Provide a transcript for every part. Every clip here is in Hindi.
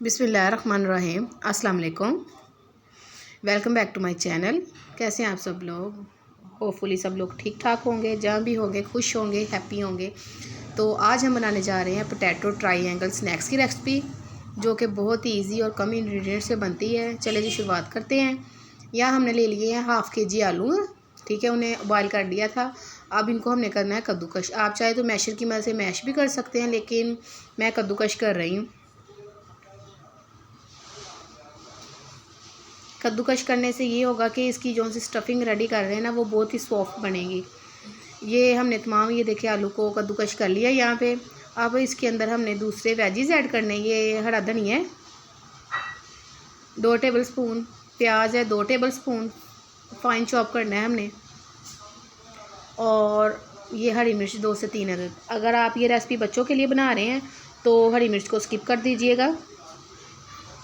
बिस्मिल्लाहिर्रहमानिर्रहीम। अस्सलाम वालेकुम। Welcome back to my channel. कैसे हैं आप सब लोग? होपफुली सब लोग ठीक ठाक होंगे, जहाँ भी होंगे खुश होंगे, हैप्पी होंगे। तो आज हम बनाने जा रहे हैं पोटैटो ट्रायंगल स्नैक्स की रेसिपी, जो कि बहुत ही ईजी और कम इंग्रेडिएंट से बनती है। चले जी शुरुआत करते हैं। यहाँ हमने ले लिए हैं हाफ़ kg आलू, ठीक है, उन्हें बॉयल कर दिया था। अब इनको हमने करना है कद्दूकश। आप चाहे तो मैशर की मदद से मैश भी कर सकते हैं, लेकिन मैं कद्दूकश कर रही हूँ। कद्दूकश करने से ये होगा कि इसकी जो सी स्टफिंग रेडी कर रहे हैं ना, वो बहुत ही सॉफ्ट बनेगी। ये हमने तमाम ये देखिए आलू को कद्दूकश कर लिया यहाँ पे। अब इसके अंदर हमने दूसरे वेजीज ऐड करने। ये हरा धनिया है 2 टेबलस्पून, प्याज है 2 टेबलस्पून, फाइन चॉप करना है हमने। और ये हरी मिर्च 2 से 3 अदद। अगर आप ये रेसिपी बच्चों के लिए बना रहे हैं तो हरी मिर्च को स्किप कर दीजिएगा।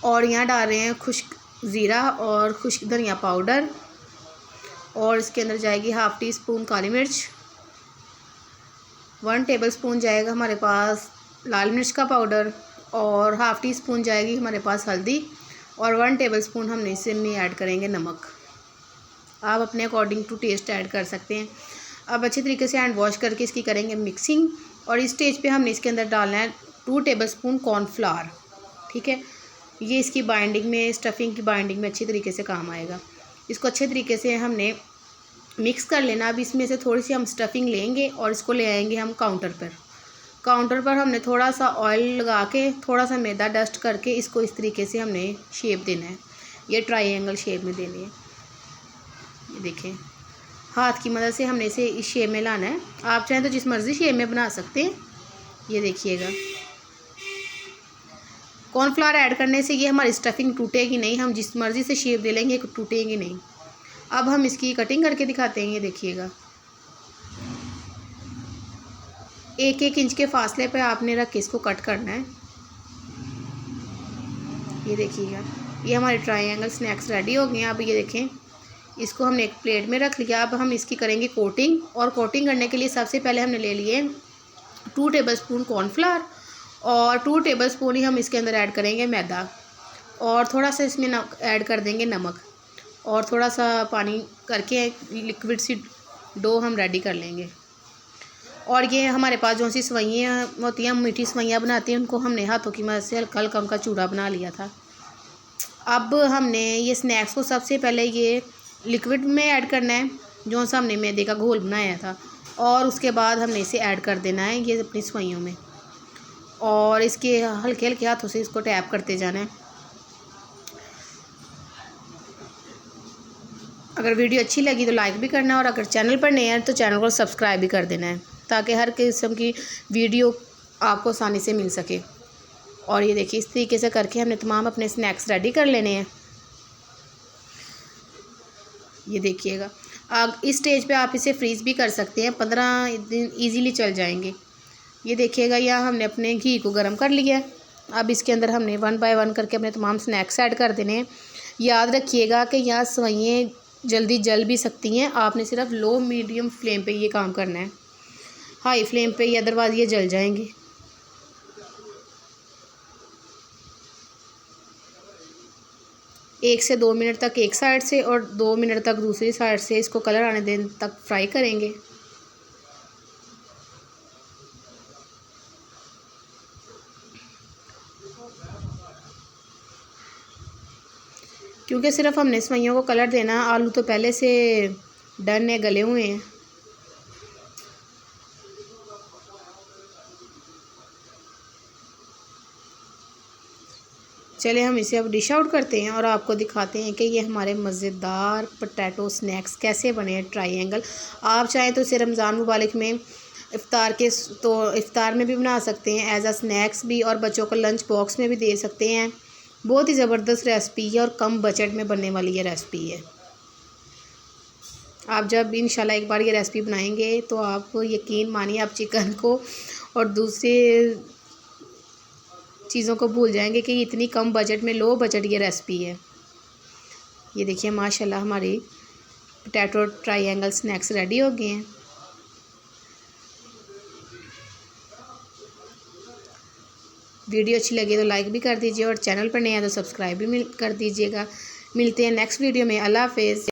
और यहाँ डाल रहे हैं खुश्क ज़ीरा और खुश्क धनिया पाउडर। और इसके अंदर जाएगी हाफ़ टी स्पून काली मिर्च, 1 टेबलस्पून जाएगा हमारे पास लाल मिर्च का पाउडर, और हाफ़ टी स्पून जाएगी हमारे पास हल्दी, और 1 टेबलस्पून हमने इसमें ऐड करेंगे नमक। आप अपने अकॉर्डिंग टू टेस्ट ऐड कर सकते हैं। अब अच्छे तरीके से हैंड वॉश करके इसकी करेंगे मिक्सिंग। और इस स्टेज पे हमने इसके अंदर डालना है 2 टेबलस्पून कॉर्नफ्लावर, ठीक है। ये इसकी बाइंडिंग में, स्टफिंग की बाइंडिंग में अच्छी तरीके से काम आएगा। इसको अच्छे तरीके से हमने मिक्स कर लेना। अब इसमें से थोड़ी सी हम स्टफिंग लेंगे और इसको ले आएंगे हम काउंटर पर हमने थोड़ा सा ऑयल लगा के, थोड़ा सा मैदा डस्ट करके इसको इस तरीके से हमने शेप देना है। ये ट्रायंगल शेप में देनी है। ये देखें, हाथ की मदद से हमने इसे इस शेप में लाना है। आप चाहें तो जिस मर्ज़ी शेप में बना सकते हैं। ये देखिएगा, कॉर्नफ्लावर ऐड करने से ये हमारी स्टफिंग टूटेगी नहीं। हम जिस मर्ज़ी से शेप दे लेंगे टूटेगी नहीं। अब हम इसकी कटिंग करके दिखाते हैं। ये देखिएगा, 1-1 इंच के फासले पे आपने रख के इसको कट करना है। ये देखिएगा, ये हमारे ट्रायंगल स्नैक्स रेडी हो गए हैं। अब ये देखें, इसको हमने एक प्लेट में रख लिया। अब हम इसकी करेंगे कोटिंग। और कोटिंग करने के लिए सबसे पहले हमने ले लिए 2 टेबलस्पून कॉर्नफ्लावर, और 2 टेबलस्पून ही हम इसके अंदर ऐड करेंगे मैदा, और थोड़ा सा इसमें ऐड कर देंगे नमक, और थोड़ा सा पानी करके लिक्विड सी डो हम रेडी कर लेंगे। और ये हमारे पास जो सी सवैयाँ होती हैं, मीठी सवैयाँ बनाती हैं, उनको हमने हाथों की मदद से हल्का हल्का उनका चूड़ा बना लिया था। अब हमने ये स्नैक्स को सबसे पहले ये लिक्विड में ऐड करना है, जो सा हमने मैदे का घोल बनाया था। और उसके बाद हमने इसे ऐड कर देना है ये अपनी सवैयों में, और इसके हल्के हल्के हाथों से इसको टैप करते जाना है। अगर वीडियो अच्छी लगी तो लाइक भी करना है, और अगर चैनल पर नए हैं तो चैनल को सब्सक्राइब भी कर देना है, ताकि हर किस्म की वीडियो आपको आसानी से मिल सके। और ये देखिए, इस तरीके से करके हमने तमाम अपने स्नैक्स रेडी कर लेने हैं। ये देखिएगा, अब इस स्टेज पे आप इसे फ्रीज़ भी कर सकते हैं, 15 दिन ईज़िली चल जाएंगे। ये देखिएगा, यहाँ हमने अपने घी को गर्म कर लिया है। अब इसके अंदर हमने 1 बाय 1 करके अपने तमाम स्नैक्स ऐड कर देने हैं। याद रखिएगा कि यहाँ सवैयाँ जल्दी जल भी सकती हैं। आपने सिर्फ लो मीडियम फ्लेम पे ये काम करना है, हाई फ्लेम पे, अदरवाइज़ ये जल जाएंगी। एक से 2 मिनट तक एक साइड से, और 2 मिनट तक दूसरी साइड से इसको कलर आने देने तक फ्राई करेंगे। क्योंकि सिर्फ हमने सवैयों को कलर देना है, आलू तो पहले से डन है, गले हुए हैं। चले हम इसे अब डिश आउट करते हैं और आपको दिखाते हैं कि ये हमारे मज़ेदार पोटैटो स्नैक्स कैसे बने हैं ट्रायंगल। आप चाहें तो इसे रमज़ान मुबारक में इफ़्तार में भी बना सकते हैं, एज आ स्नैक्स भी, और बच्चों को लंच बॉक्स में भी दे सकते हैं। बहुत ही ज़बरदस्त रेसिपी है, और कम बजट में बनने वाली ये रेसिपी है। आप जब इंशाल्लाह एक बार ये रेसिपी बनाएंगे तो आप यकीन मानिए, आप चिकन को और दूसरे चीज़ों को भूल जाएंगे कि इतनी कम बजट में, लो बजट ये रेसिपी है। ये देखिए, माशाल्लाह हमारी पोटैटो ट्रायंगल स्नैक्स रेडी हो गए हैं। वीडियो अच्छी लगी तो लाइक भी कर दीजिए और चैनल पर नए हैं तो सब्सक्राइब भी कर दीजिएगा। मिलते हैं नेक्स्ट वीडियो में। अल्लाह हाफिज़।